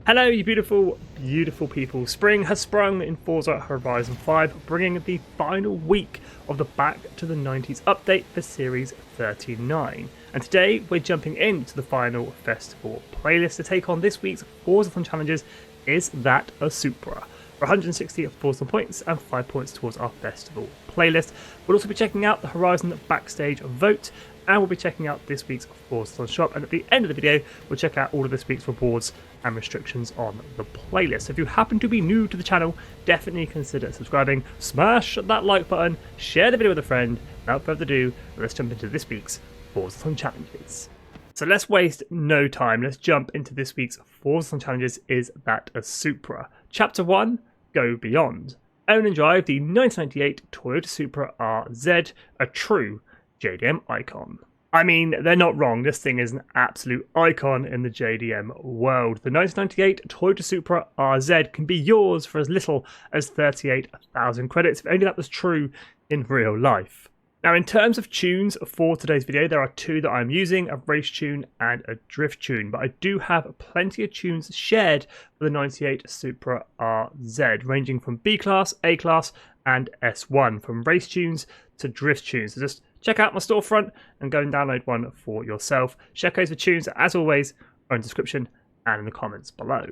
Hello you beautiful, beautiful people. Spring has sprung in Forza Horizon 5, bringing the final week of the Back to the 90s update for Series 39. And today we're jumping into the final festival playlist. To take on this week's Forzathon challenges is that a SUPRA. For 160 Forzathon points and 5 points towards our festival playlist. We'll also be checking out the Horizon Backstage vote, and we'll be checking out this week's Forzathon shop, and at the end of the video we'll check out all of this week's rewards and restrictions on the playlist. So if you happen to be new to the channel, definitely consider subscribing, smash that like button, share the video with a friend. Without further ado, let's jump into this week's Forzathon challenges. So let's waste no time, let's jump into this week's Forzathon challenges. Is that a SUPRA? Chapter 1, Go Beyond. Own and drive the 1998 Toyota Supra RZ, a true JDM icon. I mean, they're not wrong, this thing is an absolute icon in the JDM world. The 1998 Toyota Supra RZ can be yours for as little as 38,000 credits, if only that was true in real life. Now, in terms of tunes for today's video, there are two that I'm using, a race tune and a drift tune, but I do have plenty of tunes shared for the 98 Supra RZ, ranging from B class, A class, and S1, from race tunes to drift tunes. So just check out my storefront and go and download one for yourself. Check codes for tunes, as always, are in the description and in the comments below.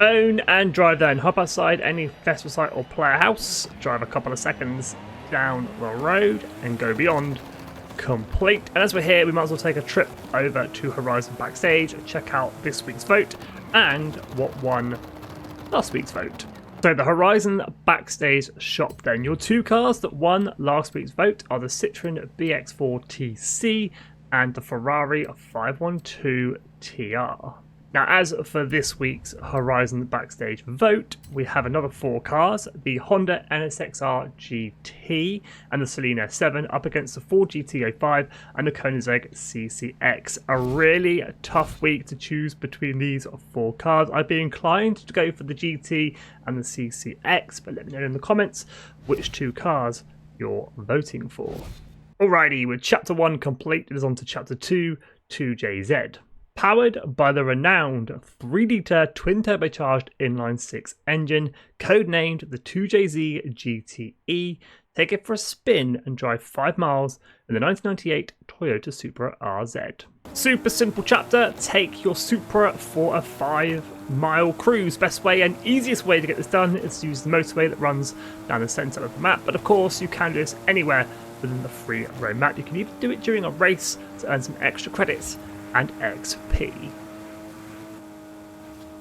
Own and drive then. Hop outside any festival site or player house, drive a couple of seconds down the road and go beyond. Complete. And as we're here, we might as well take a trip over to Horizon Backstage, check out this week's vote and what won last week's vote. So the Horizon Backstage shop then. Your two cars that won last week's vote are the Citroen BX4 TC and the Ferrari 512 TR. Now, as for this week's Horizon Backstage vote, we have another four cars, the Honda NSXR GT and the Selena 7 up against the Ford GT05 and the Koenigsegg CCX. A really tough week to choose between these four cars. I'd be inclined to go for the GT and the CCX, but let me know in the comments which two cars you're voting for. Alrighty, with Chapter 1 complete, it is on to Chapter 2, to Jay Zed. Powered by the renowned 3-litre twin-turbocharged inline-6 engine, codenamed the 2JZ GTE, take it for a spin and drive 5 miles in the 1998 Toyota Supra RZ. Super simple chapter, take your Supra for a 5-mile cruise. Best way and easiest way to get this done is to use the motorway that runs down the centre of the map, but of course you can do this anywhere within the free roam map. You can even do it during a race to earn some extra credits and XP.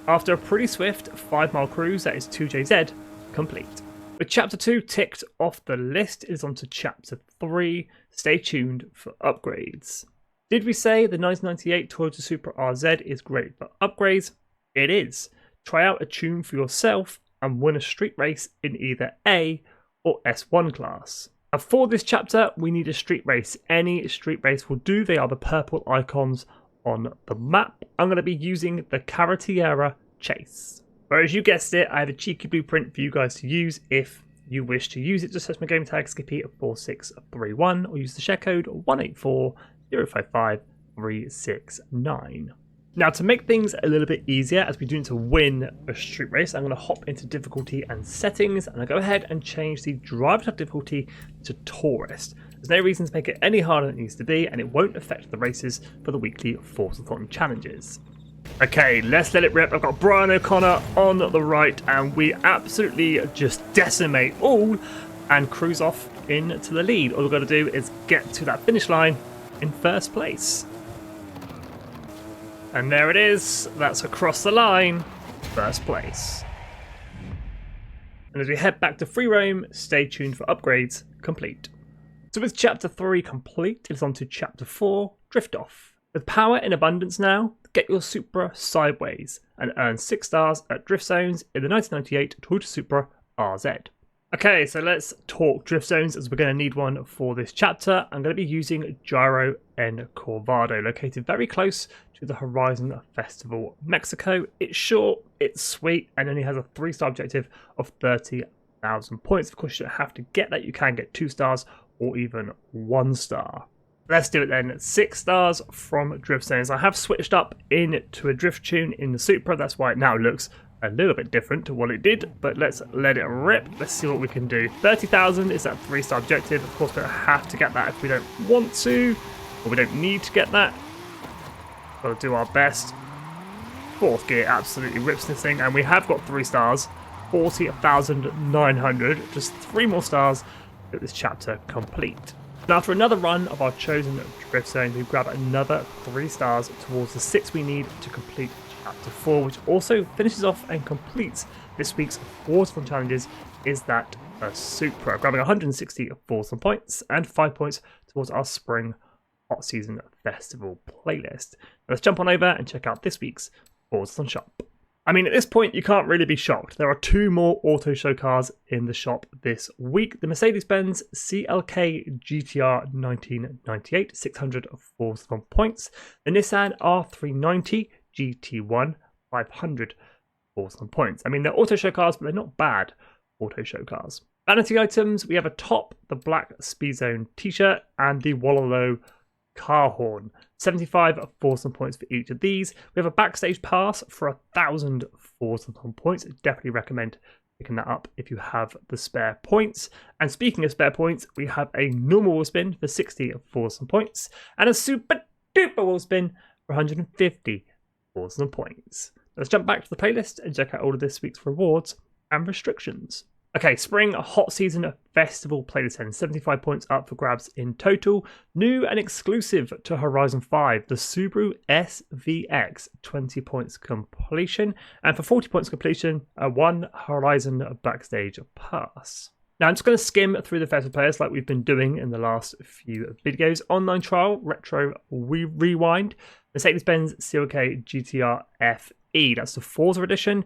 After a pretty swift 5-mile cruise, that is 2JZ complete. With Chapter 2 ticked off the list, it is on to Chapter 3. Stay tuned for upgrades. Did we say the 1998 Toyota Supra RZ is great for upgrades? It is. Try out a tune for yourself and win a street race in either A or S1 class. Now for this chapter, we need a street race. Any street race will do. They are the purple icons on the map. I'm going to be using the Carretera Chase. Whereas you guessed it, I have a cheeky blueprint for you guys to use if you wish to use it. Just search my game tag Skippy 4631 or use the share code 184055369. Now, to make things a little bit easier, as we do need to win a street race, I'm going to hop into difficulty and settings, and I'll go ahead and change the driver type difficulty to Tourist. There's no reason to make it any harder than it needs to be, and it won't affect the races for the weekly Forzathon challenges. Okay, let's let it rip. I've got Brian O'Connor on the right, and we absolutely just decimate all and cruise off into the lead. All we've got to do is get to that finish line in first place. And there it is, that's across the line, first place. And as we head back to free roam, stay tuned for upgrades complete. So with Chapter 3 complete, it's on to Chapter 4, Drift Off. With power in abundance now, get your Supra sideways and earn 6 stars at drift zones in the 1998 Toyota Supra RZ. Okay, so let's talk drift zones, as we're going to need one for this chapter. I'm going to be using Gyro en Corvado, located very close to the Horizon Festival, Mexico. It's short, it's sweet, and only has a 3-star objective of 30,000 points. Of course, you don't have to get that. You can get 2 stars or even 1 star. Let's do it then. 6 stars from Drift Zones. I have switched up into a drift tune in the Supra. That's why it now looks a little bit different to what it did, but let's let it rip. Let's see what we can do. 30,000 is that 3-star objective. Of course, we don't have to get that if we don't want to, or we don't need to get that. Got to do our best. 4th gear absolutely rips this thing, and we have got 3 stars. 40,900. Just 3 more stars to get this chapter complete. Now, after another run of our chosen drift zone, we grab another 3 stars towards the 6 we need to complete Chapter 4, which also finishes off and completes this week's Forzathon challenges, is that a Supra, grabbing 160 Forzathon points and 5 points towards our Spring Hot Season Festival playlist. Now let's jump on over and check out this week's Forzathon shop. I mean, at this point, you can't really be shocked. There are 2 more auto show cars in the shop this week. The Mercedes-Benz CLK GTR 1998, 600 Forzathon points. The Nissan R390 GT1, 500 Forzathon points. I mean, they're auto show cars, but they're not bad auto show cars. Vanity items, we have a top, the black Speed Zone t-shirt, and the Wallow car horn. 75 Forzathon points for each of these. We have a backstage pass for 1,000 Forzathon points. Definitely recommend picking that up if you have the spare points. And speaking of spare points, we have a normal wheel spin for 60 Forzathon points and a super duper wheel spin for 150 Forzathon points. Let's jump back to the playlist and check out all of this week's rewards and restrictions. Okay, Spring Hot Season Festival playlist ends. 75 points up for grabs in total. New and exclusive to Horizon 5, the Subaru SVX, 20 points completion. And for 40 points completion, a 1 Horizon Backstage Pass. Now, I'm just going to skim through the festival players like we've been doing in the last few videos. Online Trial, Retro Rewind, Mercedes-Benz CLK GTR FE, that's the Forza edition.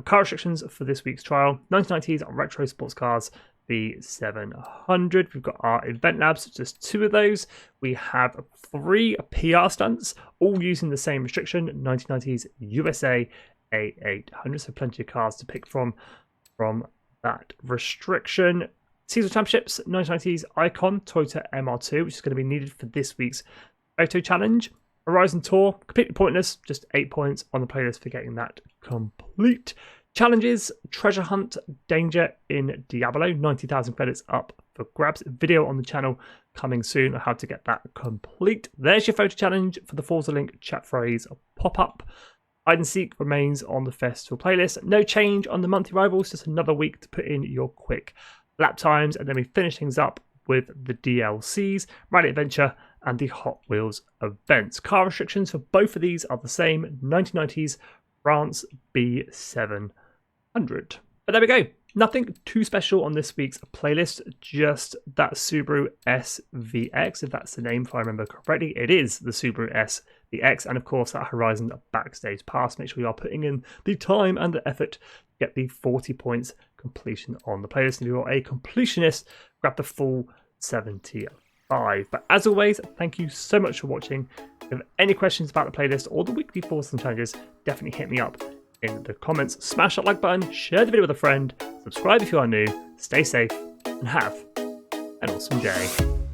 Car restrictions for this week's trial: 1990s on retro sports cars, the 700. We've got our event labs, just 2 of those. We have 3 PR stunts, all using the same restriction: 1990s USA A800. So plenty of cars to pick from that restriction. Seasonal Championships, 1990s Icon Toyota MR2, which is going to be needed for this week's photo challenge. Horizon Tour, completely pointless, just 8 points on the playlist for getting that complete. Challenges, Treasure Hunt Danger in Diablo, 90,000 credits up for grabs. Video on the channel coming soon on how to get that complete. There's your photo challenge for the Forza link chat phrase pop-up. Hide and Seek remains on the festival playlist. No change on the monthly rivals, just another week to put in your quick lap times, and then we finish things up with the DLCs, Rally Adventure, and the Hot Wheels events. Car restrictions for both of these are the same: 1990s France B700. But there we go. Nothing too special on this week's playlist, just that Subaru SVX, if that's the name, if I remember correctly. It is the Subaru SVX, and of course that Horizon Backstage Pass. Make sure you are putting in the time and the effort to get the 40 points completion on the playlist. If you're a completionist, grab the full 75. But as always, thank you so much for watching. If you have any questions about the playlist or the weekly Forzathon challenges, definitely hit me up in the comments. Smash that like button, share the video with a friend, subscribe if you are new, stay safe, and have an awesome day.